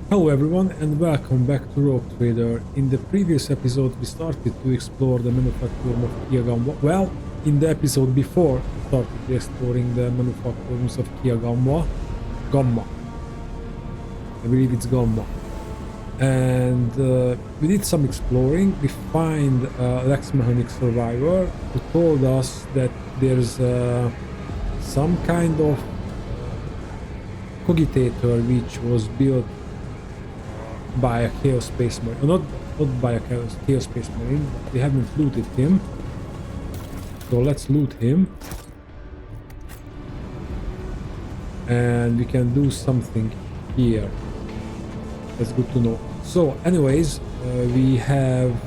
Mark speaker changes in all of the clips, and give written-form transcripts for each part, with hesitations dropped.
Speaker 1: Hello everyone and welcome back to Rogue Trader. In the previous episode we started to explore the manufacturing of Kia Gamma. Well, in the episode before we started exploring the manufacturings of Kia Gamma. I believe it's Gamma. And we did some exploring. We find Lex Mechanic survivor who told us that there's some kind of cogitator which was built by a Chaos Space Marine, not by a Chaos Space Marine, but we haven't looted him, so let's loot him, and we can do something here. That's good to know. So anyways, we have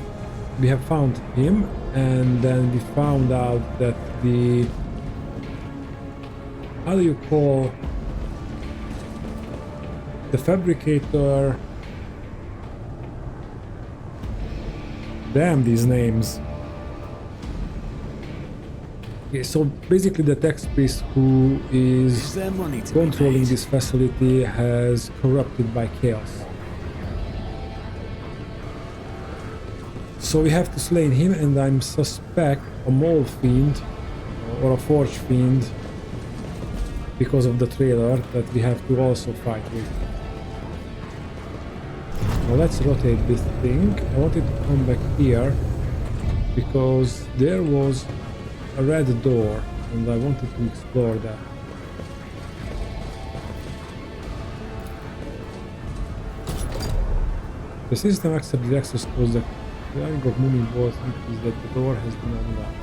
Speaker 1: found him, and then we found out that the, how do you call, the fabricator, damn these names. Okay, so basically the tech priest who is controlling this facility has corrupted by chaos. So we have to slay him, and I'm suspect a mole fiend or a forge fiend because of the trailer that we have to also fight with. Now let's rotate this thing. I wanted to come back here because there was a red door and I wanted to explore that. The system accepts the access codes. The flying of moving balls indicates that the door has been unlocked.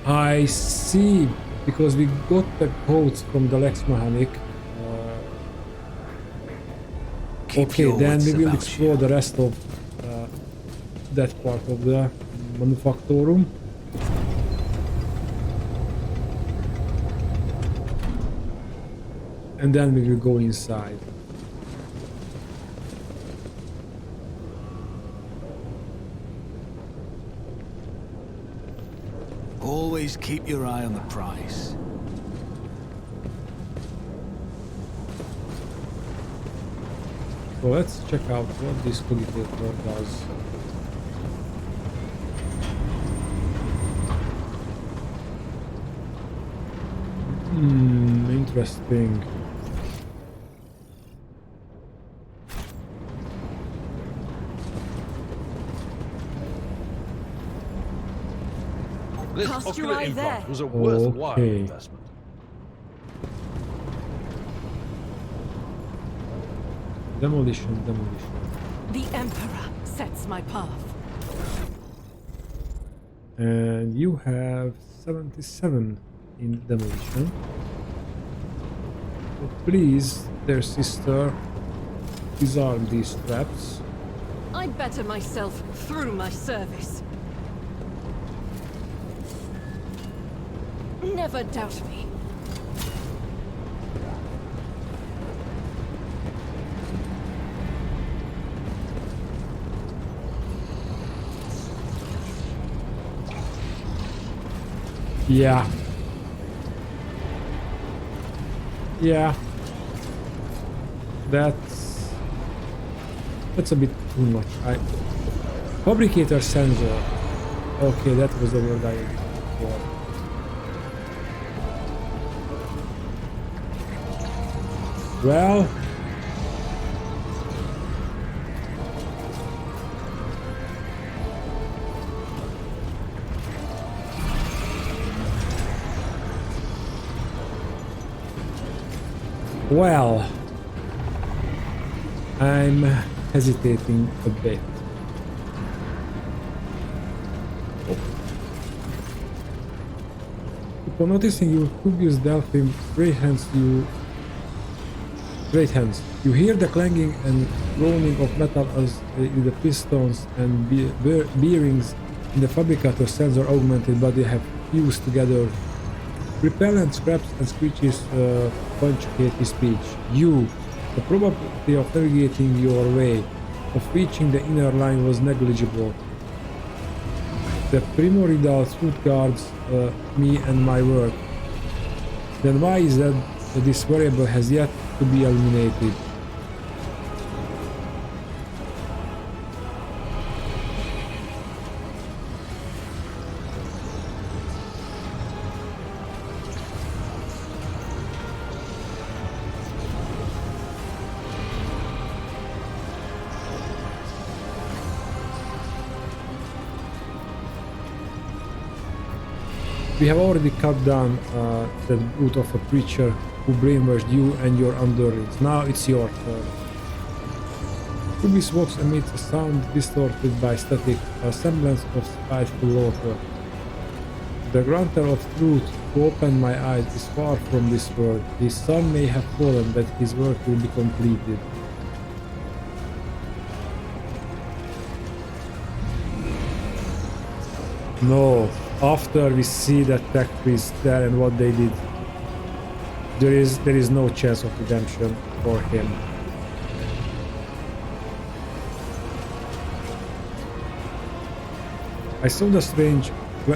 Speaker 1: I see, because we got the codes from the Lex Mechanic. Okay, then we will explore the rest of that part of the manufactorum. And then we will go inside.
Speaker 2: Always keep your eye on the price.
Speaker 1: So let's check out what this cogitator does. Interesting.
Speaker 3: This ocular implant was a worthwhile investment.
Speaker 1: Demolition.
Speaker 4: The Emperor sets my path.
Speaker 1: And you have 77 in demolition. So please, dear sister, disarm these traps.
Speaker 4: I better myself through my service. Never doubt me.
Speaker 1: Yeah. That's a bit too much. Fabricator sensor. Okay, that was the word I looked for. Well, I'm hesitating a bit. Upon noticing your previous Delphin great hands, you hear the clanging and groaning of metal as the pistons and bearings in the fabricator sensor augmented body have fused together. Repellent scraps and screeches punctuate his speech. The probability of navigating your way, of reaching the inner line was negligible. The primordial truth guards me and my work. Then why is that this variable has yet to be eliminated? We have already cut down the root of a creature who brainwashed you and your underlings. Now it's your turn. Ruby's voice emits a sound distorted by static, a semblance of spiteful laughter. The granter of truth who opened my eyes is far from this world. His son may have fallen, but his work will be completed. No, after we see that tech priest there and what they did, there is no chance of redemption for him. I saw the strange...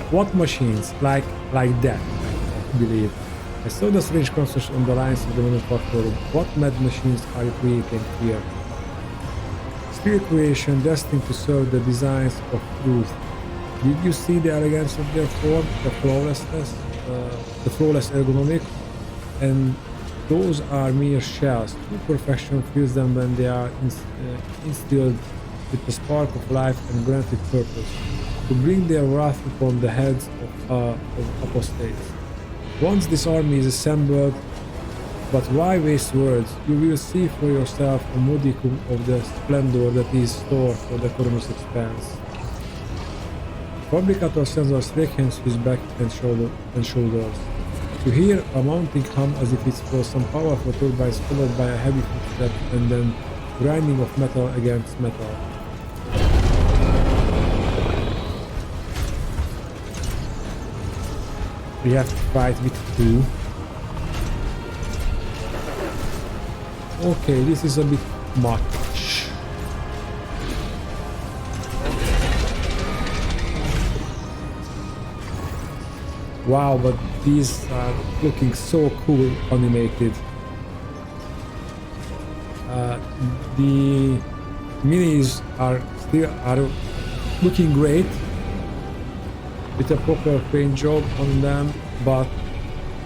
Speaker 1: What machines? Like that, I believe. I saw the strange construction on the lines of the manufacturer. What mad machines are you creating here? Still creation destined to serve the designs of truth. Did you see the elegance of their form, the flawlessness, the flawless ergonomic? And those are mere shells. True perfection fills them when they are instilled with the spark of life and granted purpose, to bring their wrath upon the heads of apostates. Once this army is assembled, but why waste words? You will see for yourself a modicum of the splendor that is stored for the Coronos expanse. Fabricator sensors shake hands his back and shoulders. You hear a mounting hum as if it's for some powerful turbines, followed by a heavy footstep and then grinding of metal against metal. We have to fight with two. Okay, this is a bit much. Wow, but these are looking so cool animated. The minis are looking great with a proper paint job on them, but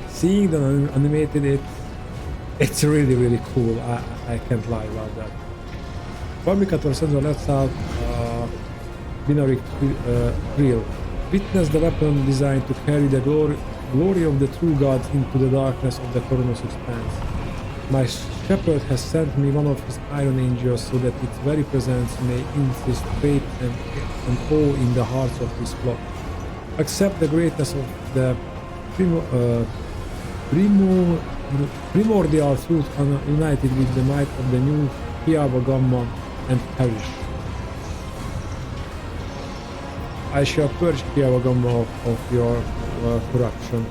Speaker 1: seeing them animated, it's really cool. I can't lie about that. Fabricator sensor lets out binary thrill. Witness the weapon designed to carry the glory of the true gods into the darkness of the Coronos expanse. My shepherd has sent me one of his iron angels so that its very presence may insist faith and awe in the hearts of his flock. Accept the greatness of the primordial truth united with the might of the new Piava Gamma and perish. I shall purge Piava Gamma of your corruption.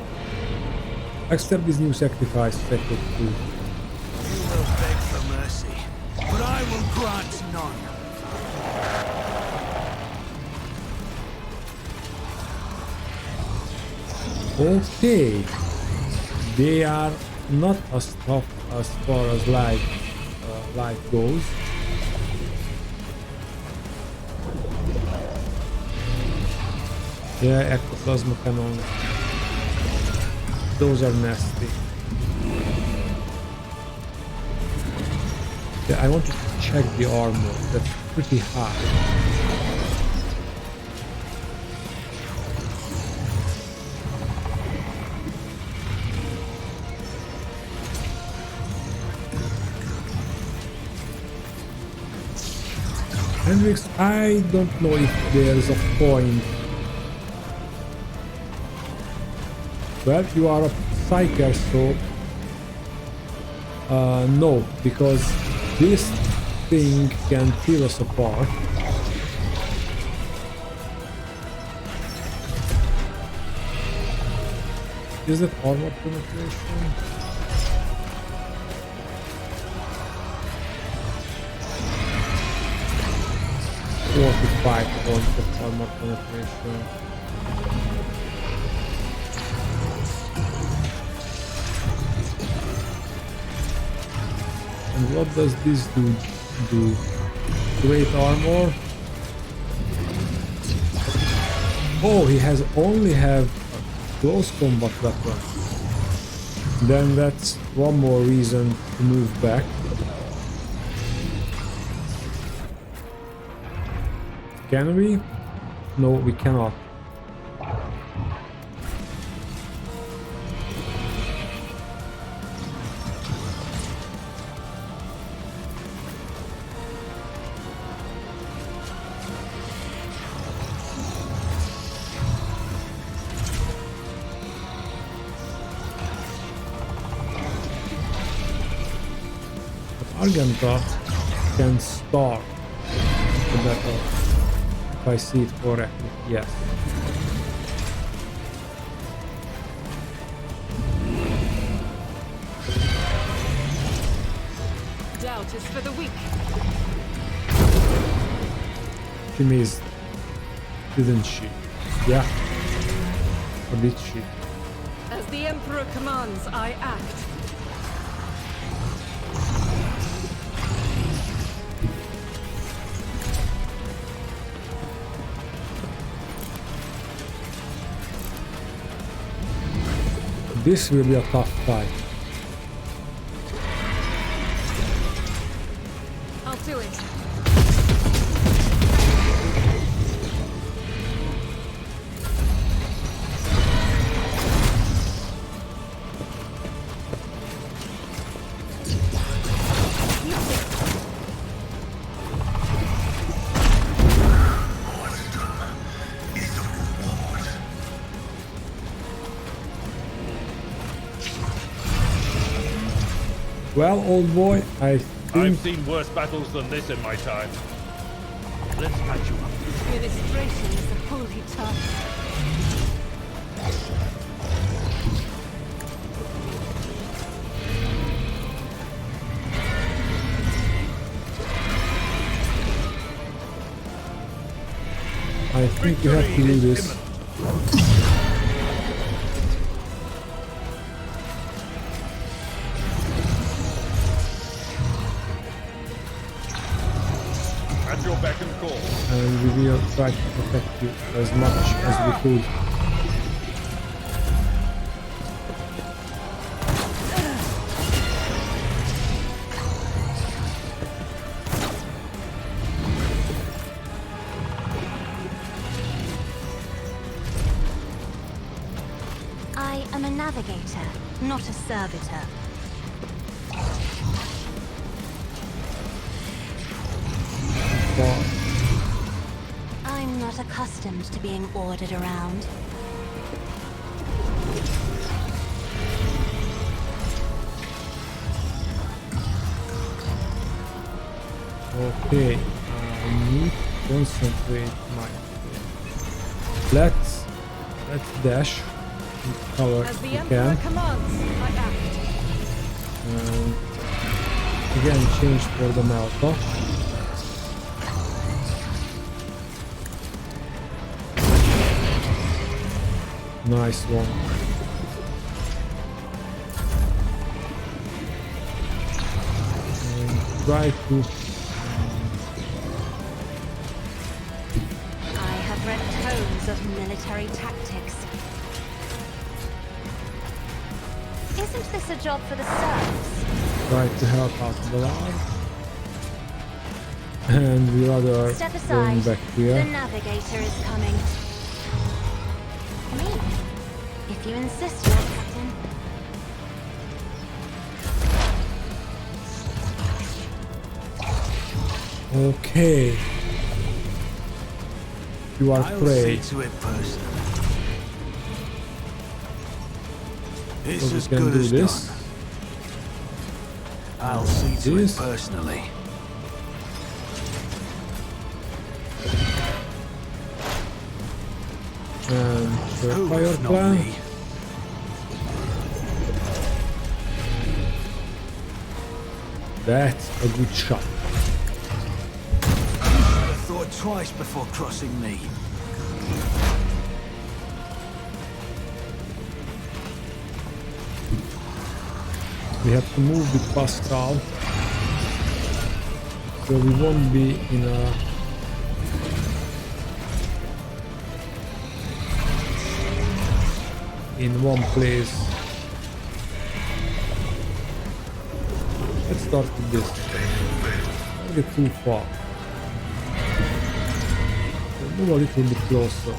Speaker 1: Accept this new sacrifice, sacred truth.
Speaker 2: You will beg for mercy, but I will grant none.
Speaker 1: Okay, they are not as tough as far as life goes. Yeah, ectoplasma cannon. Those are nasty. Yeah, I wanted to check the armor. That's pretty high. Hendrix, I don't know if there's a point. Well, you are a psyker, so no, because this thing can tear us apart. Is it armor penetration? Points of armor penetration. And what does this do? Great armor. Oh, he has only have a close combat weapon. Then that's one more reason to move back. Can we? No, we cannot. Argenta can start the battle. If I see it correctly, yes.
Speaker 4: Doubt is for the weak.
Speaker 1: She missed, didn't she? Yeah. Or did she?
Speaker 4: As the Emperor commands, I act.
Speaker 1: This will be a tough fight.
Speaker 4: I'll do it.
Speaker 1: Well, old boy, I think
Speaker 3: I've seen worse battles than this in my time. Let's patch you up.
Speaker 4: Administration is a holy task.
Speaker 1: I think you have to do this.
Speaker 3: At your beck and call.
Speaker 1: And we will try to protect you as much as we could.
Speaker 5: I am a navigator, not a servitor.
Speaker 1: But
Speaker 5: I'm not accustomed to being ordered around.
Speaker 1: okay, I need to concentrate my. Let's dash and cover
Speaker 4: As
Speaker 1: if
Speaker 4: the
Speaker 1: we
Speaker 4: Emperor
Speaker 1: can.
Speaker 4: commands, I act.
Speaker 1: And again, change for the Malta. Nice one. And try to.
Speaker 5: I have read tomes of military tactics. Isn't this a job for the serfs?
Speaker 1: Try to help out the lad. And we rather
Speaker 5: Step
Speaker 1: going
Speaker 5: aside.
Speaker 1: back here.
Speaker 5: The navigator is coming. Me? If you insist, Lord Captain.
Speaker 1: Okay. You are
Speaker 2: I'll
Speaker 1: prey.
Speaker 2: see to it personally. It's
Speaker 1: So we
Speaker 2: as
Speaker 1: can
Speaker 2: good
Speaker 1: do
Speaker 2: as
Speaker 1: this.
Speaker 2: done. I'll see to
Speaker 1: This.
Speaker 2: it personally.
Speaker 1: And the
Speaker 2: Who,
Speaker 1: fire
Speaker 2: if not
Speaker 1: plan.
Speaker 2: me?
Speaker 1: That's a good shot.
Speaker 2: I'd have thought twice before crossing me.
Speaker 1: We have to move with Pascal. So we won't be in a in one place. Let's start with this. Don't get too far. So move a little bit closer.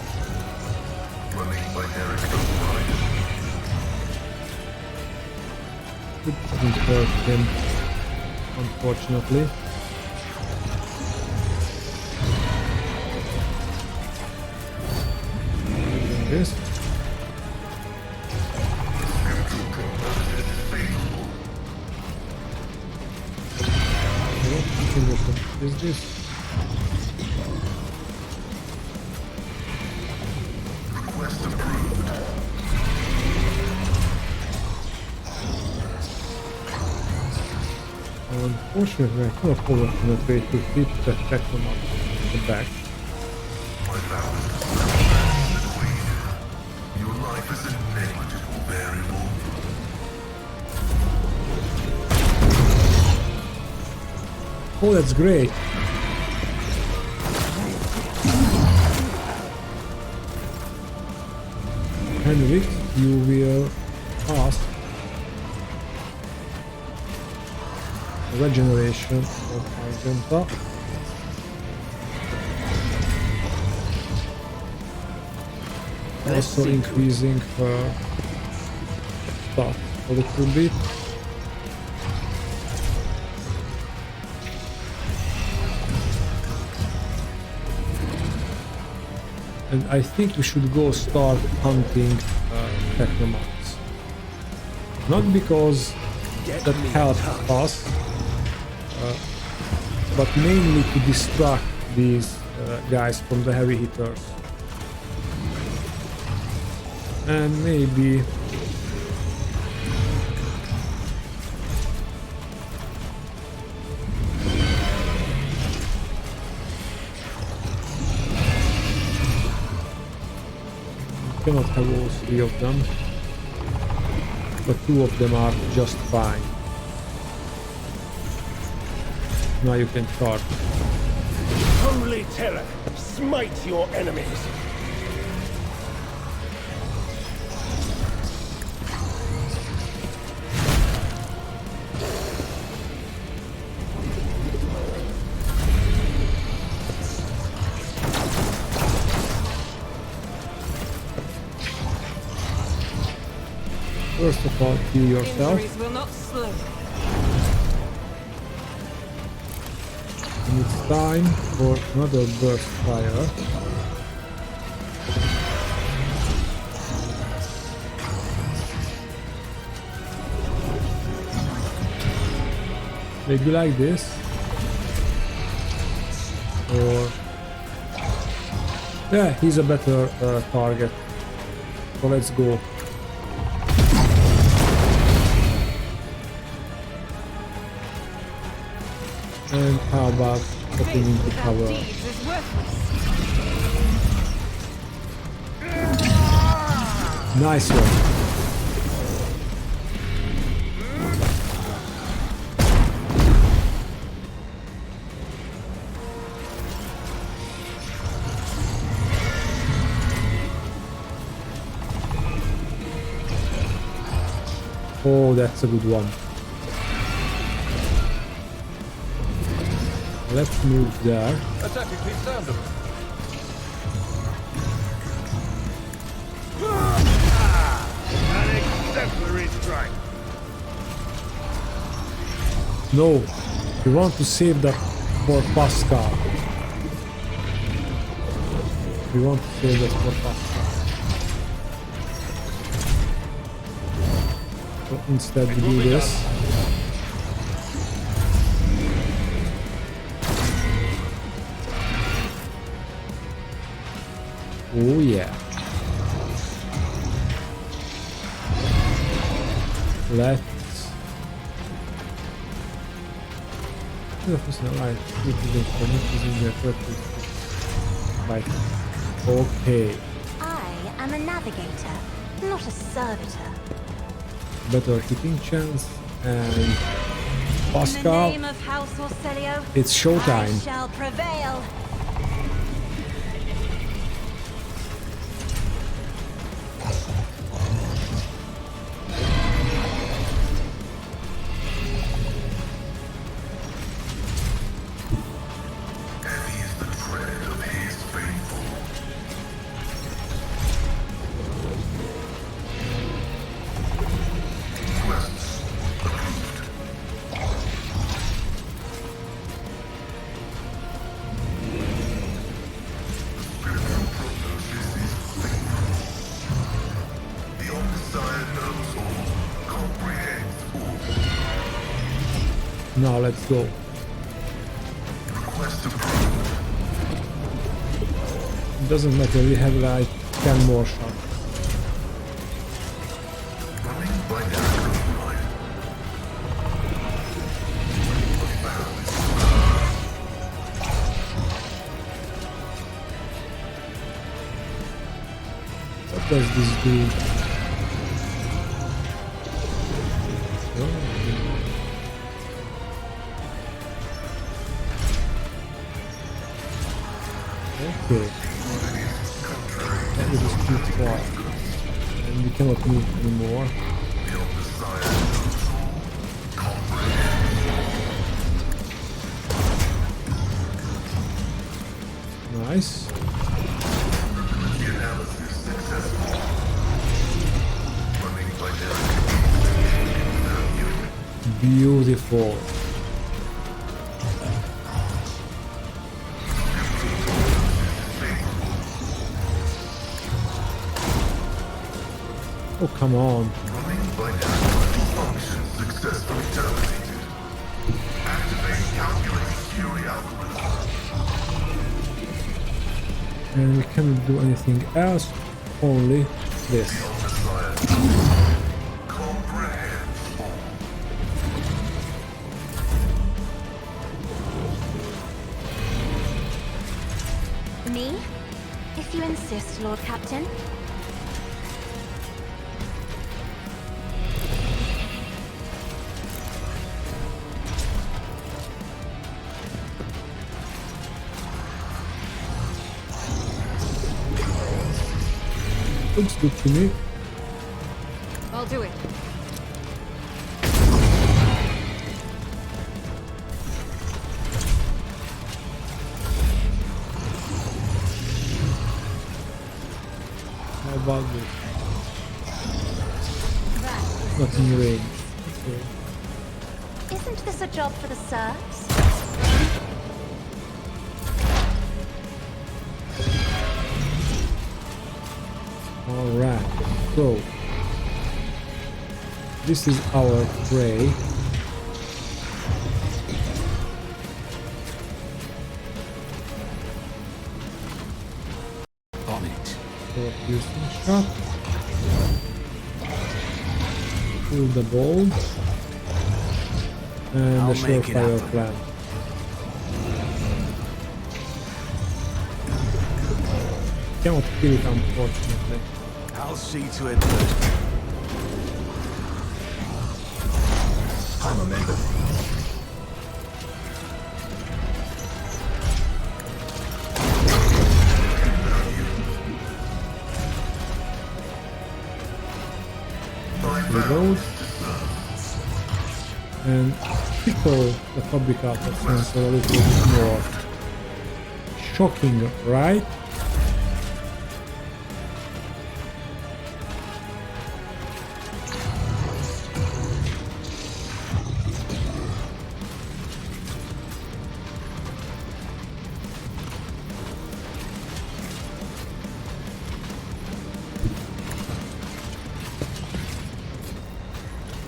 Speaker 1: It didn't hurt him, unfortunately. Doing this. You can just use this. Unfortunately, I cannot overpenetrate to keep the technomat at the back.
Speaker 6: Your life is a negligible variable.
Speaker 1: Oh, that's great. Henrik, you will ask regeneration of Argenta. Also increasing her stuff a little bit. And I think we should go start hunting technomats. Not because that helps us, but mainly to distract these guys from the heavy hitters. And maybe cannot have all three of them, but two of them are just fine. Now you can charge.
Speaker 3: Holy terror! Smite your enemies!
Speaker 1: First of all, heal yourself.
Speaker 4: Injuries will not slow.
Speaker 1: And it's time for another burst fire. Maybe like this. Or... yeah, he's a better target. So let's go. And how about popping into cover? Nice one. Oh, that's a good one. Let's move there.
Speaker 3: Attacking please sound them. An exemplary strike.
Speaker 1: No, we want to save that for Pascal. We want to save that for Pascal. So instead we do this. Oh yeah. Let's... right. Right. Okay.
Speaker 5: I am a navigator, not a servitor.
Speaker 1: Better hitting chance and
Speaker 5: In the
Speaker 1: Pascal.
Speaker 5: name of House Orcelio,
Speaker 1: It's showtime.
Speaker 5: I shall prevail.
Speaker 6: Heavy is the tread of his faithful. Quests approved. Spiritual prognosis is faithful. The Omnissiah knows all, comprehends all.
Speaker 1: Now let's go.
Speaker 6: quest approved.
Speaker 1: It doesn't matter, we have like 10 more shots.
Speaker 6: Running by dynamite.
Speaker 1: What does this do? Oh. Okay. That is too far. And we cannot move anymore. Nice.
Speaker 6: The analysis successful. Running by dynamite.
Speaker 1: Beautiful. Oh, come on.
Speaker 6: Running by dynamite. Function successfully terminated. Activate calculating Fury algorithm.
Speaker 1: And we cannot do anything else, only this.
Speaker 6: Comprehend.
Speaker 5: Me? If you insist, Lord Captain.
Speaker 1: Looks good to me.
Speaker 4: I'll do it.
Speaker 1: How about this?
Speaker 5: That is
Speaker 1: Not in range. Okay.
Speaker 5: Isn't this a job for the serfs?
Speaker 1: Alright, so this is our prey.
Speaker 2: On it.
Speaker 1: So piercing shot. Pull the bow. And
Speaker 2: I'll
Speaker 1: the
Speaker 2: make it
Speaker 1: surefire
Speaker 2: happen.
Speaker 1: plan. Cannot kill it, unfortunately.
Speaker 2: I'll see to it that
Speaker 6: I'm a member.
Speaker 1: Reload. And tickle the fabricator sensor a little bit more. Shocking, right?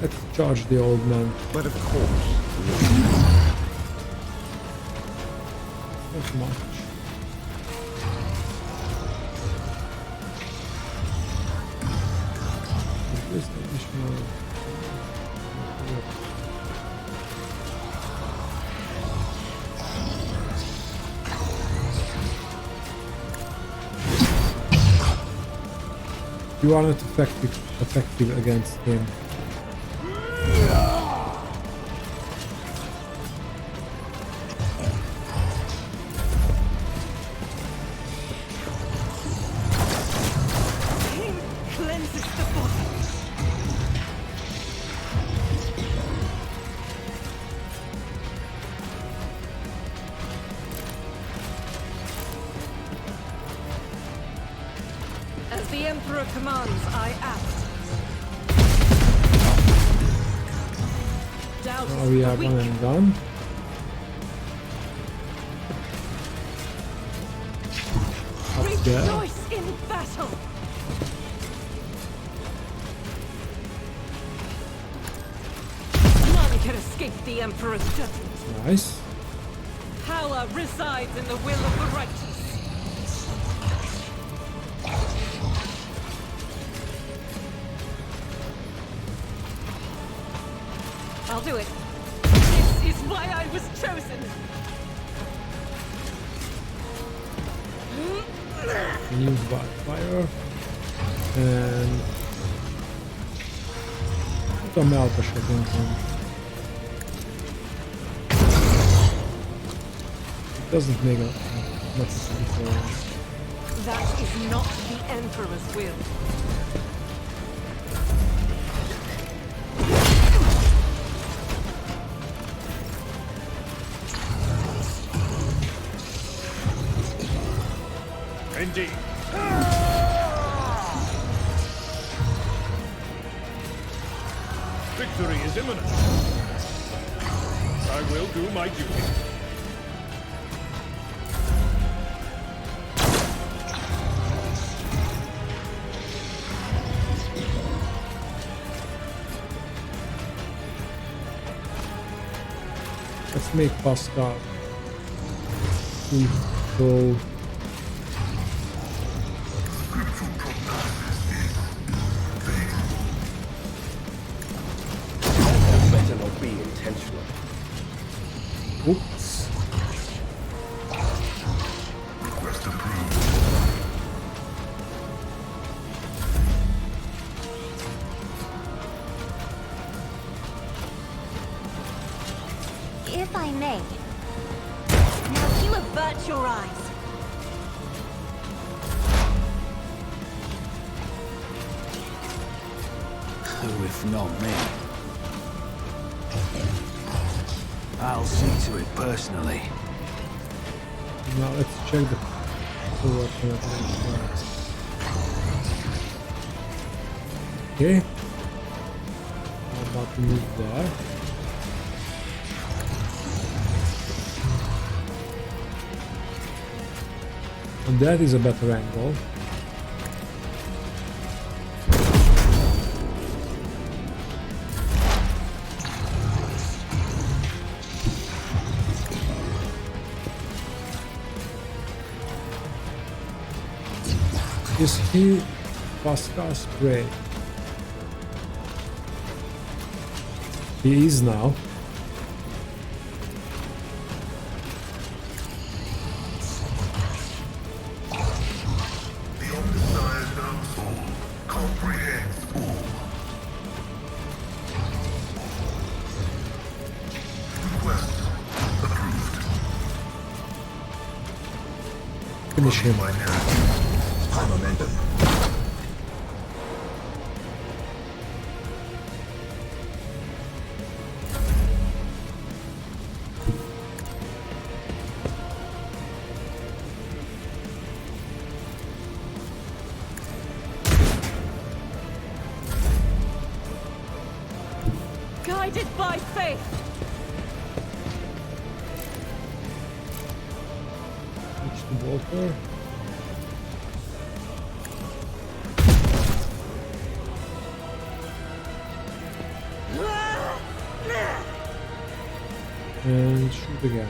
Speaker 1: Let's charge the old man.
Speaker 2: but of course.
Speaker 1: Not much. Is this additional? You are not effective against him.
Speaker 4: Pain cleanses the body. As the Emperor commands, I act. Doubt
Speaker 1: Now
Speaker 4: is
Speaker 1: we
Speaker 4: for
Speaker 1: are
Speaker 4: the
Speaker 1: one
Speaker 4: weak.
Speaker 1: and done. Up there.
Speaker 4: Rejoice in battle. None can escape the Emperor's judgment.
Speaker 1: Nice.
Speaker 4: Power resides in the will of the righteous. I'll do it. This is why I was chosen.
Speaker 1: Use fire and put a melter shot on him. It doesn't make much difference.
Speaker 4: That is not the Emperor's will.
Speaker 3: Indeed. Victory is imminent. I will do my duty.
Speaker 1: Let's make Pascal. So
Speaker 7: Better not be intentional.
Speaker 1: oops.
Speaker 6: Request approved.
Speaker 5: If I may. Now you avert your eyes.
Speaker 2: Who if not me? I'll see to it personally.
Speaker 1: Now let's check the forward. Okay. How about to move there? And that is a better angle. Is he Pascal's prey? He is now.
Speaker 6: The Omnissiah knows all, comprehends all. Request approved.
Speaker 1: Finish him.
Speaker 6: My narrative. High momentum.
Speaker 4: Guided by faith.
Speaker 1: Reach the water. And shoot again.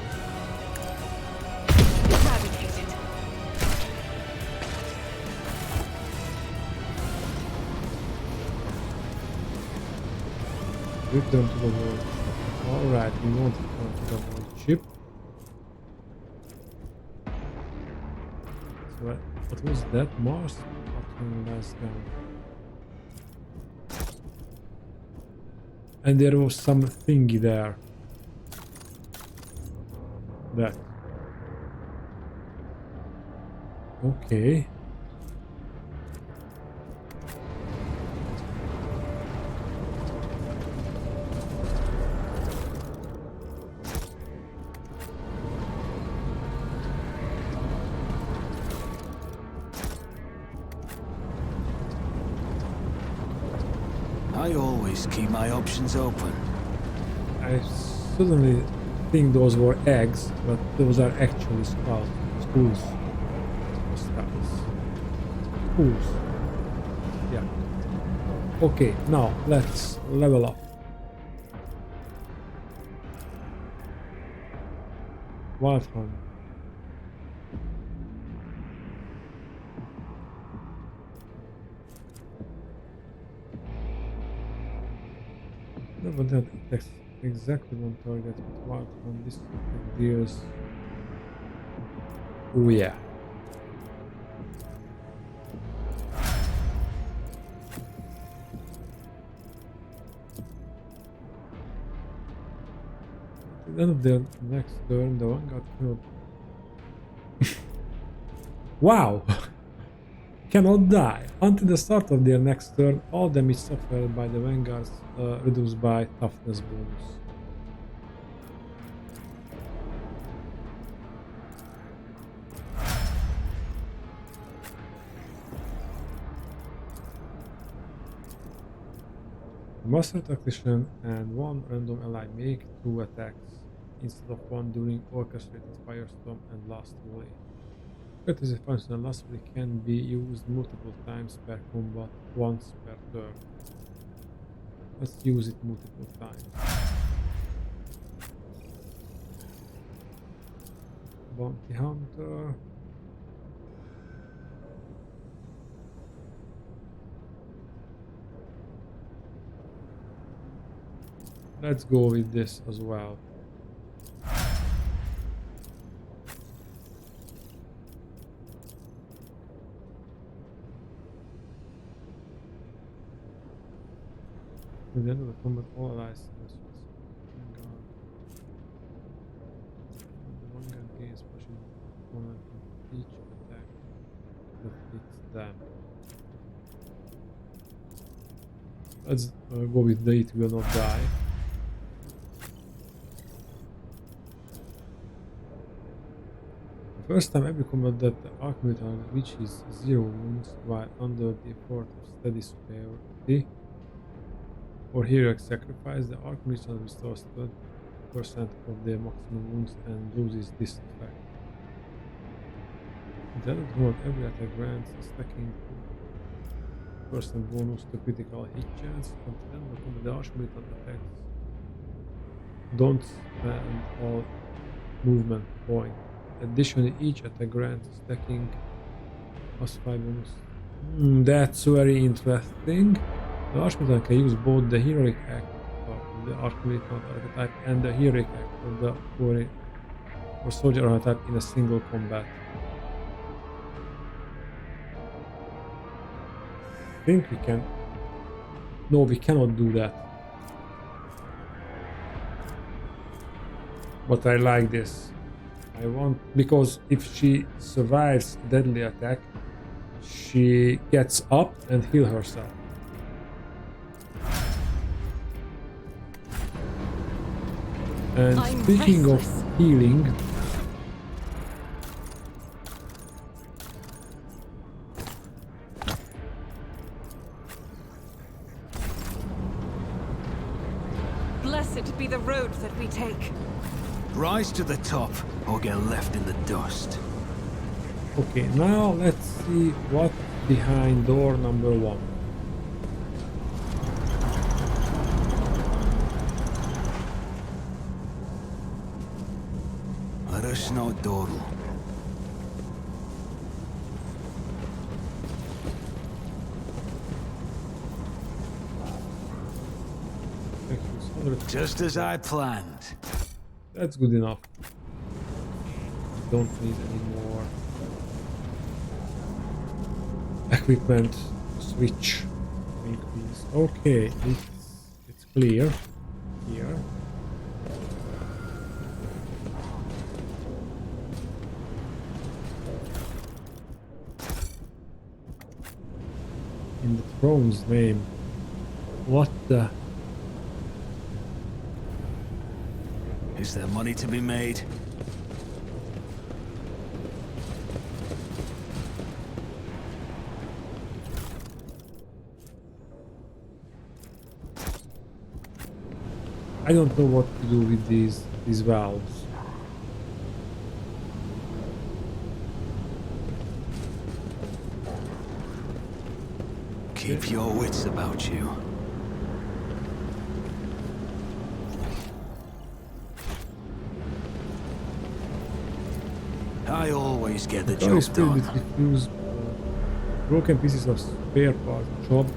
Speaker 4: Eradicated.
Speaker 1: Return to the world. Alright, we want to return to the world ship. So what was that? Mars? Button last down. And there was some thingy there. That. Okay.
Speaker 2: I always keep my options open.
Speaker 1: I suddenly think those were eggs, but those are actually skulls. Skulls. Skulls. Yeah. Okay, now let's level up. Wild Hunt. No, but that attacks exactly one target with Wild Hunt. This attack deals. Oh yeah. At the end of the next turn, the Vanguard cannot. Wow! Cannot die. Until the start of their next turn, all damage suffered by the Vanguards reduced by toughness bonus. The Master Tactician and one random ally make 2 attacks instead of 1 during Orchestrated Firestorm and Last Volley. Courtesy function Last Volley can be used multiple times per combat, once per turn. Let's use it multiple times. Bounty Hunter. Let's go with this as well. At the end of the combat, all allies Vanguard. The Vanguard gains pushing opponent on each attack that hits them. Let's go with the it will not die. The first time every combat that the Archmilitant reaches 0 wounds while under the effort of steady superiority or heroic sacrifice, the Archmilitant restores 30% of their maximum wounds and loses this effect. At the end of the combat, every attack grants a stacking 2% bonus to critical hit chance. At the end of the combat, the Archmilitant attacks don't spend all movement point. Additionally, each attack grants stacking +5 bonus. That's very interesting. The Archmilitant can use both the heroic act of the Archmilitant archetype and the heroic act of the warrior or soldier archetype in a single combat. I think we can. No, we cannot do that. But I like this. I want, because if she survives deadly attack, she gets up and heal herself. And
Speaker 4: I'm
Speaker 1: speaking
Speaker 4: restless.
Speaker 1: of healing,
Speaker 4: Blessed be the road that we take.
Speaker 2: Rise to the top, or get left in the dust.
Speaker 1: okay, now let's see what's behind door number 1.
Speaker 2: Let us not dawdle. Just as I planned.
Speaker 1: That's good enough. Don't need any more equipment switch increase. Okay, it's clear here. In the throne's name. What the?
Speaker 2: Is there money to be made?
Speaker 1: I don't know what to do with these valves.
Speaker 2: Keep your wits about you. I always get the
Speaker 1: The car is
Speaker 2: job
Speaker 1: filled
Speaker 2: done.
Speaker 1: with refused, broken pieces of spare parts, chopped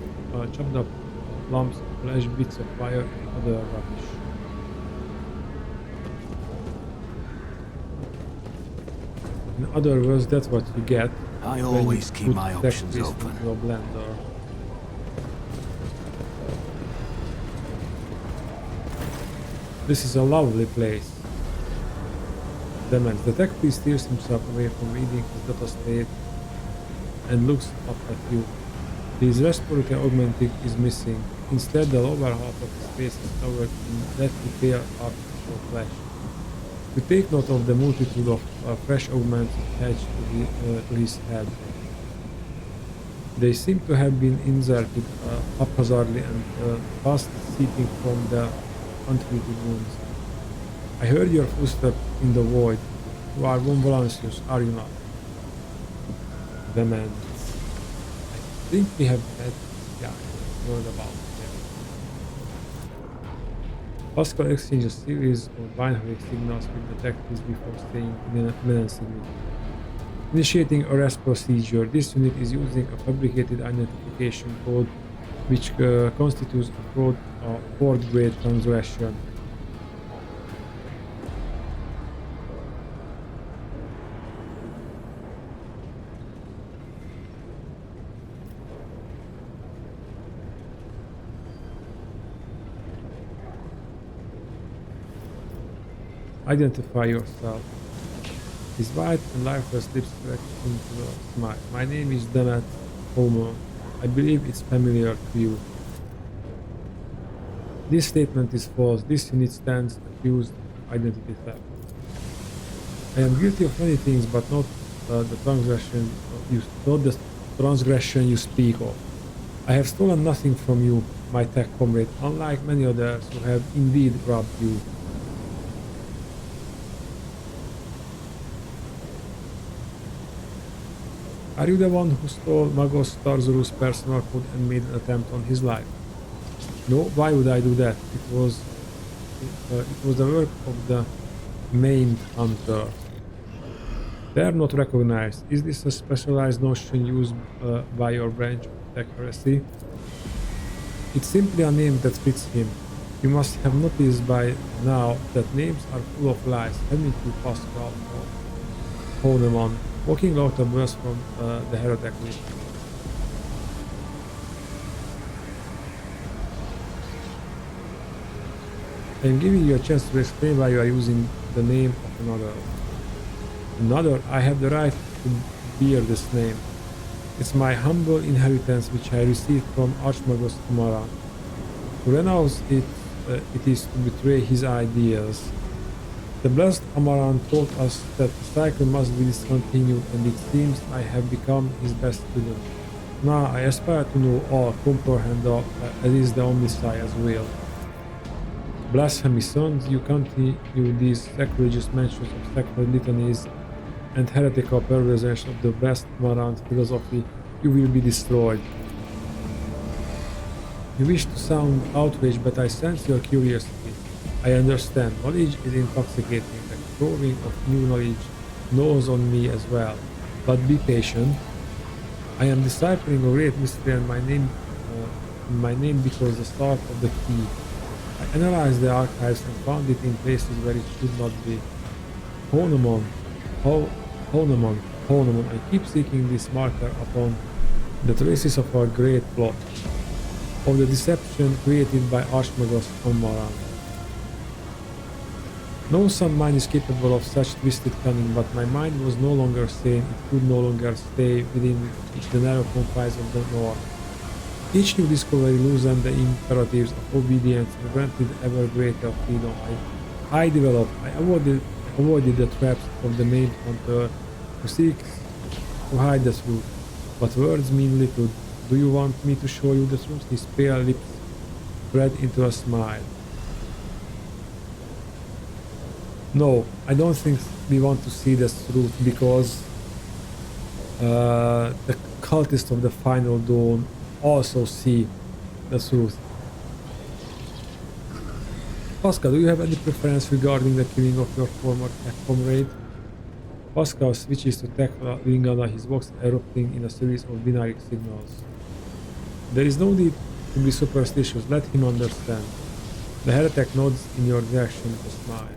Speaker 1: up lumps, flesh, bits of fire, and other rubbish. In other words, that's what you get
Speaker 2: I
Speaker 1: when you
Speaker 2: always keep
Speaker 1: put
Speaker 2: my
Speaker 1: tech
Speaker 2: options
Speaker 1: waste
Speaker 2: open.
Speaker 1: into a blender. This is a lovely place. Demands. The tech priest steers himself away from reading his data state and looks up at you. His respiratory augmenting is missing. Instead, the lower half of his face is covered in deathly pale artificial flesh. You take note of the multitude of fresh augments attached to his head. They seem to have been inserted haphazardly and fast seeping from the untreated wounds. I heard your footsteps in the void. You are Von Valancius, are you not? The man. I think we have had heard about him. Pascal exchanged a series of binary signals with detectives before staying menacingly. Initiating arrest procedure. This unit is using a fabricated identification code which constitutes a fourth grade transgression. Identify yourself. His white and lifeless lips stretched into a smile. My name is Demet Homo. I believe it's familiar to you. This statement is false. This unit stands accused of identity theft. I am guilty of many things, but not the transgression you speak of. I have stolen nothing from you, my tech comrade, unlike many others who have indeed robbed you. Are you the one who stole Magos Tarzurus' personal code and made an attempt on his life? No, why would I do that? It was the work of the maimed hunter. They are not recognized. Is this a specialized notion used by your branch of tech heresy? It's simply a name that fits him. You must have noticed by now that names are full of lies, haven't you, Pascal or Honeman? Walking out a burst from the heretic list. I am giving you a chance to explain why you are using the name of another. Another, I have the right to bear this name. It's my humble inheritance which I received from Archmagus Amaran. To renounce it, it is to betray his ideas. The blessed Amaran told us that the cycle must be discontinued, and it seems I have become his best student. Now I aspire to know all, comprehend all, as is the Omnissiah's will. Blasphemy sons, you continue these sacrilegious mentions of sacred litanies and heretical perversions of the best Amaran philosophy, you will be destroyed. You wish to sound outraged, but I sense your curiosity. I understand. Knowledge is intoxicating. The growing of new knowledge gnaws on me as well. But be patient. I am deciphering a great mystery, and my name becomes the start of the key. I analyzed the archives and found it in places where it should not be. Honemon, Honemon, I keep seeking this marker upon the traces of our great plot, of the deception created by Archmagus Amaran. No some mind is capable of such twisted cunning, but my mind was no longer sane, it could no longer stay within the narrow confines of the norm. Each new discovery loosened the imperatives of obedience and granted ever greater freedom. I avoided the traps of the maimed hunter who seeks to hide the truth. But words mean little. Do you want me to show you the truth? His pale lips spread into a smile. No, I don't think we want to see the truth, because the cultists of the Final Dawn also see the truth. Pascal, do you have any preference regarding the killing of your former tech comrade? Pascal switches to tackling his box, erupting in a series of binary signals. There is no need to be superstitious, let him understand. The heretic nods in your direction with a smile.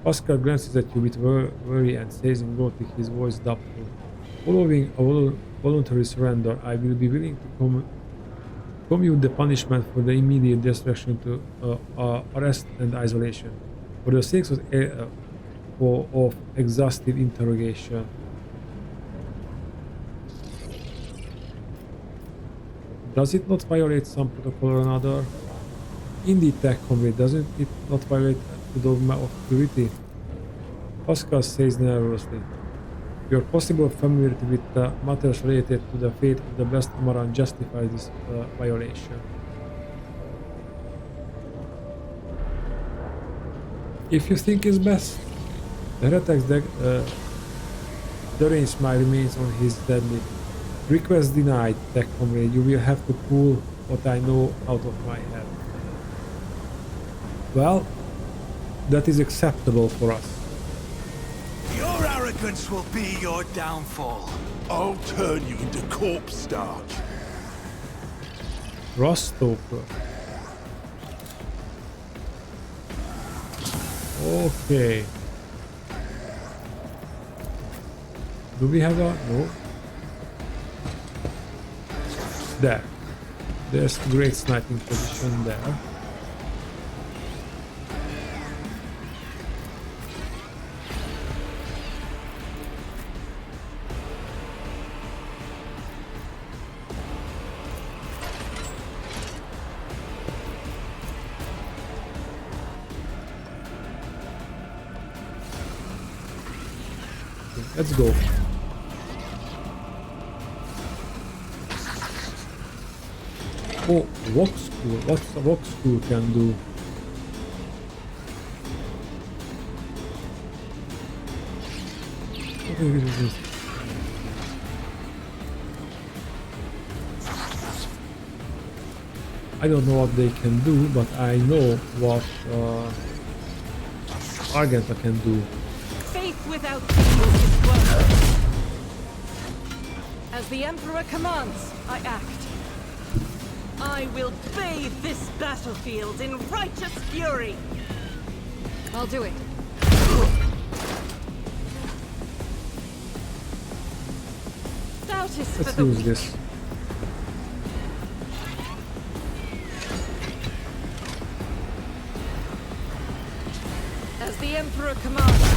Speaker 1: Pascal glances at you with worry and says in Gothic, his voice doubtful. Following a voluntary surrender, I will be willing to commute the punishment for the immediate destruction to arrest and isolation, for the sake of exhaustive interrogation. Does it not violate some protocol or another? Indeed, Tech Comrade, doesn't it not violate the dogma of purity? Pascal says nervously. Your possible familiarity with matters related to the fate of the blessed Amaran justifies this violation. If you think it's best, the heretic's deranged smile remains on his dead lip. Request denied, Tech Comrade. You will have to pull what I know out of my head. Well, that is acceptable for us.
Speaker 2: Your arrogance will be your downfall.
Speaker 6: I'll turn you into corpse starch.
Speaker 1: Rostoper. Okay. Do we have a... no. There. There's a great sniping position there. Let's go. Oh, rock school. What's a rock school can do? What is this? I don't know what they can do, but I know what Argenta can do.
Speaker 4: Faith without evil is worthless. As the Emperor commands, I act. I will bathe this battlefield in righteous fury. I'll do it. Doubt is for
Speaker 1: Let's
Speaker 4: the
Speaker 1: use
Speaker 4: weak.
Speaker 1: this.
Speaker 4: As the Emperor commands.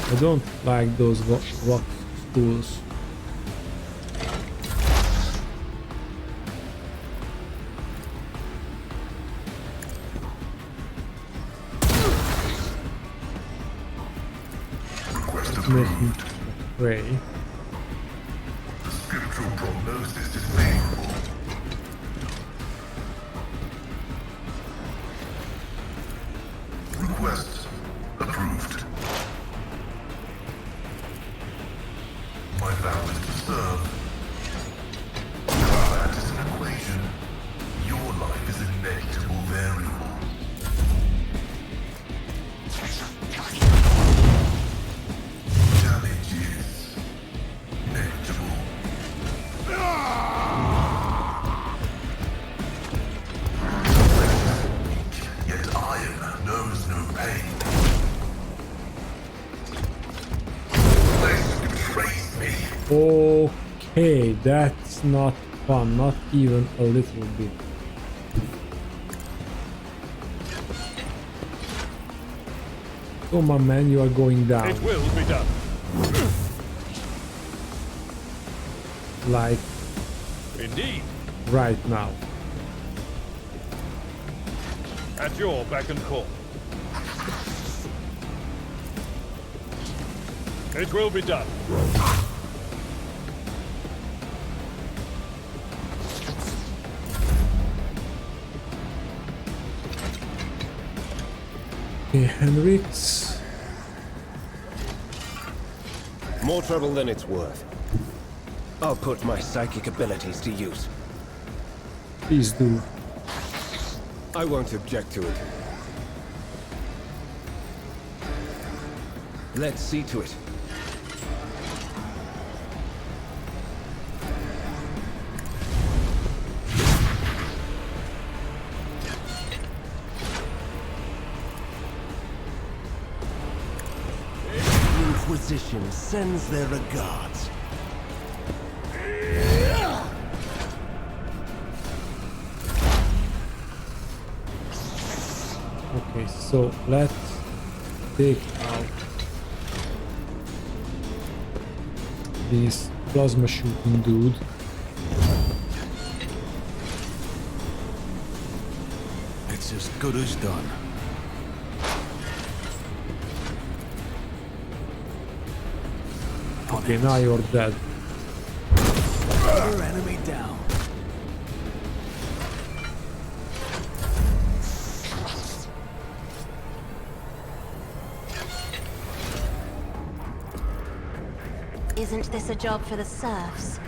Speaker 1: I don't like those rock schools. Let's make him pray.
Speaker 6: The scriptural prognosis is favorable. Request approved. My vow is to serve. Combat is an equation. Your life is a negligible variable. Damage is negligible. Yet iron knows no pain. Flesh betrays me.
Speaker 1: Okay, that's not fun, not even a little bit. Oh my man, you are going down.
Speaker 3: It will be done.
Speaker 1: Like
Speaker 3: Indeed.
Speaker 1: right now.
Speaker 3: At your beck and call. It will be done.
Speaker 1: Okay, Henrix.
Speaker 7: More trouble than it's worth. I'll put my psychic abilities to use.
Speaker 1: Please do.
Speaker 7: I won't object to it. Let's see to it
Speaker 2: Inquisition sends their regards.
Speaker 1: Okay, so let's take out this plasma shooting dude.
Speaker 2: It's as good as done.
Speaker 1: Okay, now you're dead.
Speaker 2: Another enemy down.
Speaker 5: Isn't this a job for the serfs?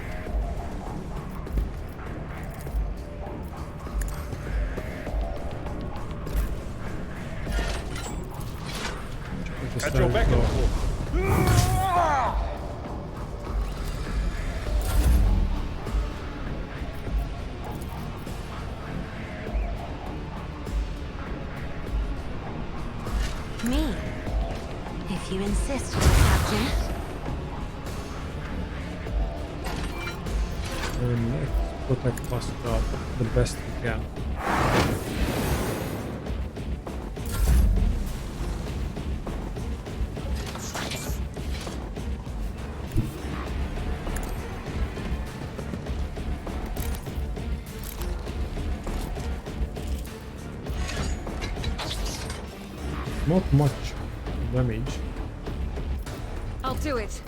Speaker 3: At your beck and call.
Speaker 5: Me? If you insist, Captain.
Speaker 1: And let's protect Pascal the best we can. Not much damage.
Speaker 4: I'll do it.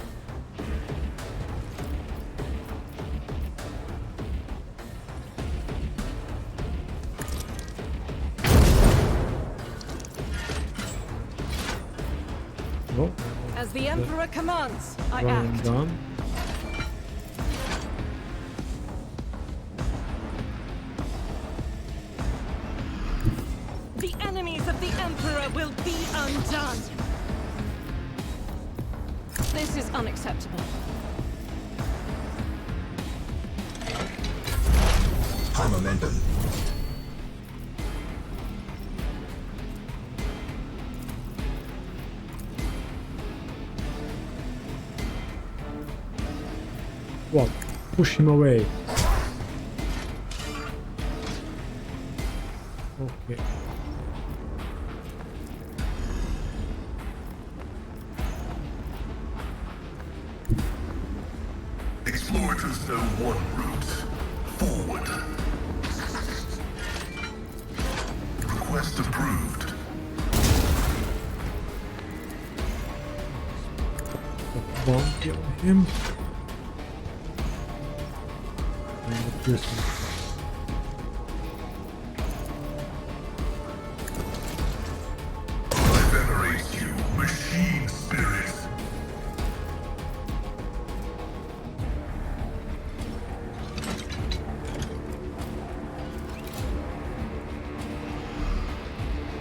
Speaker 1: No,
Speaker 4: As the Emperor commands, I
Speaker 1: running
Speaker 4: act.
Speaker 1: gun.
Speaker 4: The enemies of the Emperor will be undone. This is unacceptable.
Speaker 6: High momentum.
Speaker 1: What? Push him away. Okay.
Speaker 6: Explorators know one route. Forward. Request approved.
Speaker 1: Bounty on him. And the person.
Speaker 6: I venerate you, machine spirits.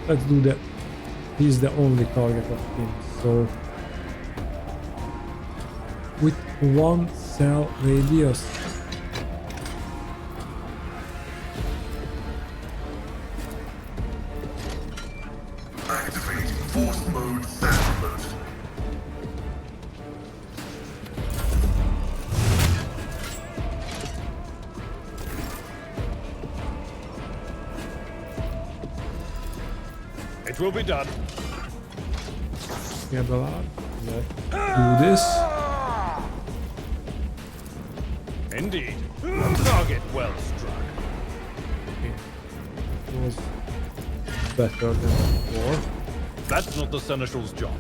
Speaker 1: Let's do that. He's the only target of him, so with one cell radius.
Speaker 6: Activating force mode settlement.
Speaker 3: It will be done.
Speaker 1: Yeah, Ballard. Let's do this.
Speaker 3: Indeed. Target well struck.
Speaker 1: Okay. It was better than before.
Speaker 3: That's not the Seneschal's job.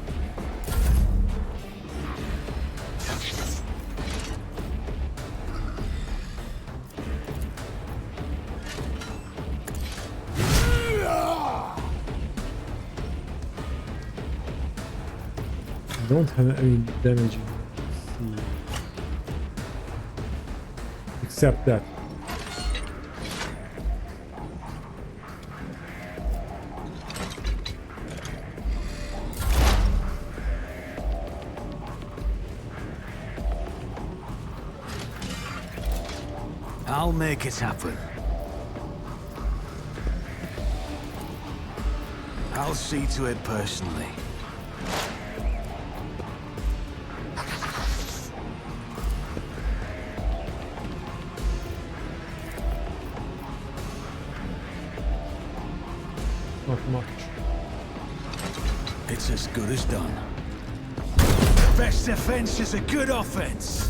Speaker 1: I don't have any damage in C. Except that.
Speaker 2: I'll make it happen. I'll see to it personally.
Speaker 1: not much.
Speaker 2: It's as good as done. The best defense is a good offense.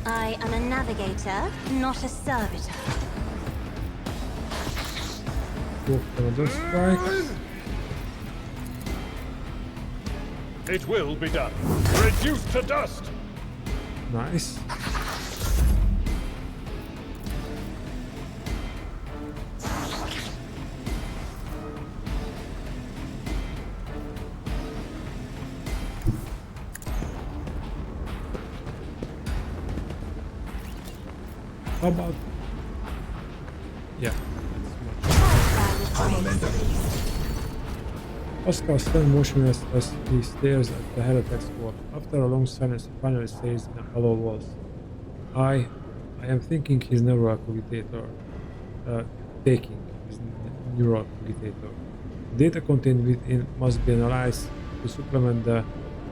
Speaker 5: I am a navigator, not a servitor.
Speaker 1: Go for another strike.
Speaker 3: It will be done. Reduced to dust!
Speaker 1: Nice. How about... Yeah, that's much. Oscar stands motionless as he stares at the heretic's work. After a long silence, he finally says in a hollow voice, I am thinking his neural cogitator. Taking his neural cogitator. The data contained within must be analyzed to supplement the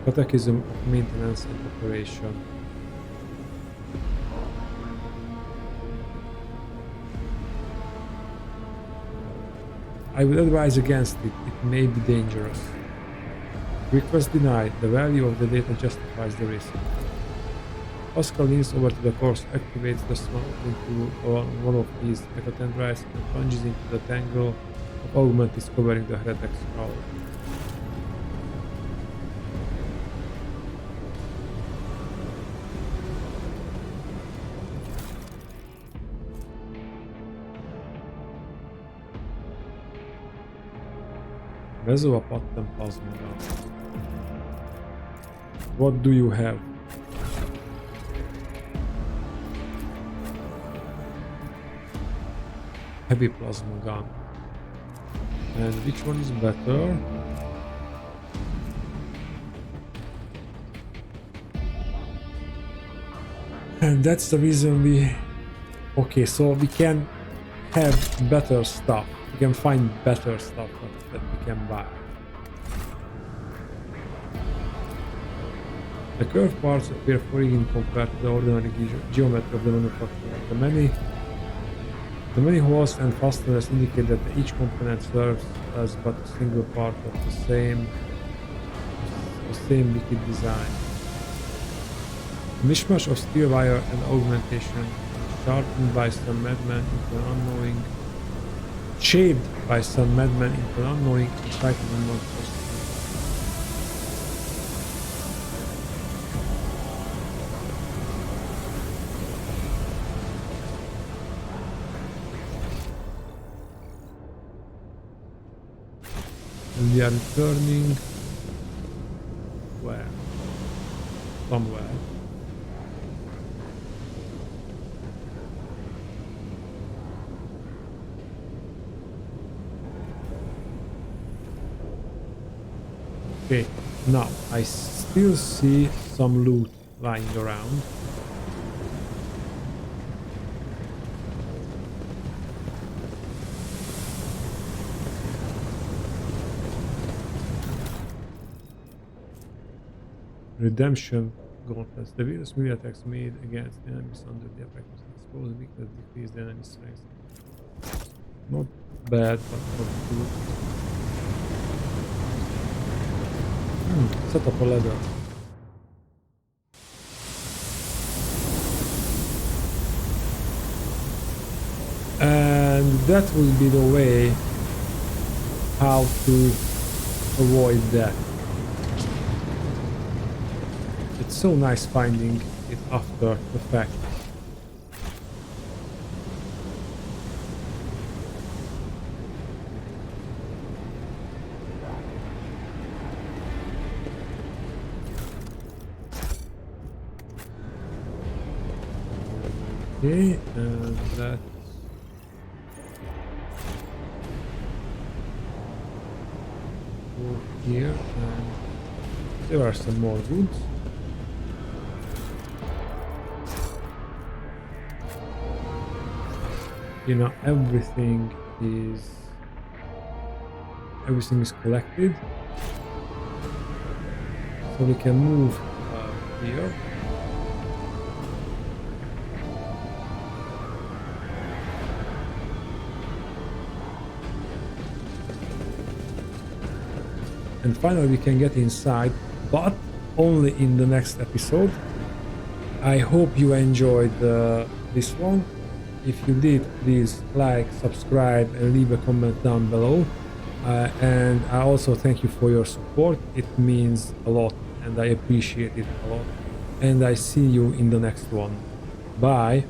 Speaker 1: catechism of maintenance and operation. I would advise against it. It may be dangerous. Request denied. The value of the data justifies the risk. Oscar leans over to the corpse, activates the slot into one of his mechatendrites and plunges into the tangle of augments covering the heretic's skull. Vezova Patten Plasma Gun. What do you have? Heavy Plasma Gun. And which one is better? And that's the reason we... Okay, so we can have better stuff. We can find better stuff that we can buy. The curved parts appear foreign compared to the ordinary geometry of the manufacturer. The many holes and fasteners indicate that each component serves as but a single part of the same wicked design. A mishmash of steel wire and augmentation, sharpened by some madman into an unknowing, shaped by some madman into an unknowing, exciting monstrosity. And we are returning where? Somewhere. Okay, now I still see some loot lying around. Redemption gauntlets. The various melee attacks made against enemies under the effect of exposed weakness decrease the enemy's strength. Not bad, but not good. Set up a ladder. And that will be the way how to avoid that. It's so nice finding it after the fact. Okay, and let's go here, and there are some more goods. You know, everything is collected, so we can move here. and finally we can get inside, but only in the next episode. I hope you enjoyed this one. If you did, please like, subscribe, and leave a comment down below. And I also thank you for your support. It means a lot and I appreciate it a lot. And I see you in the next one. Bye.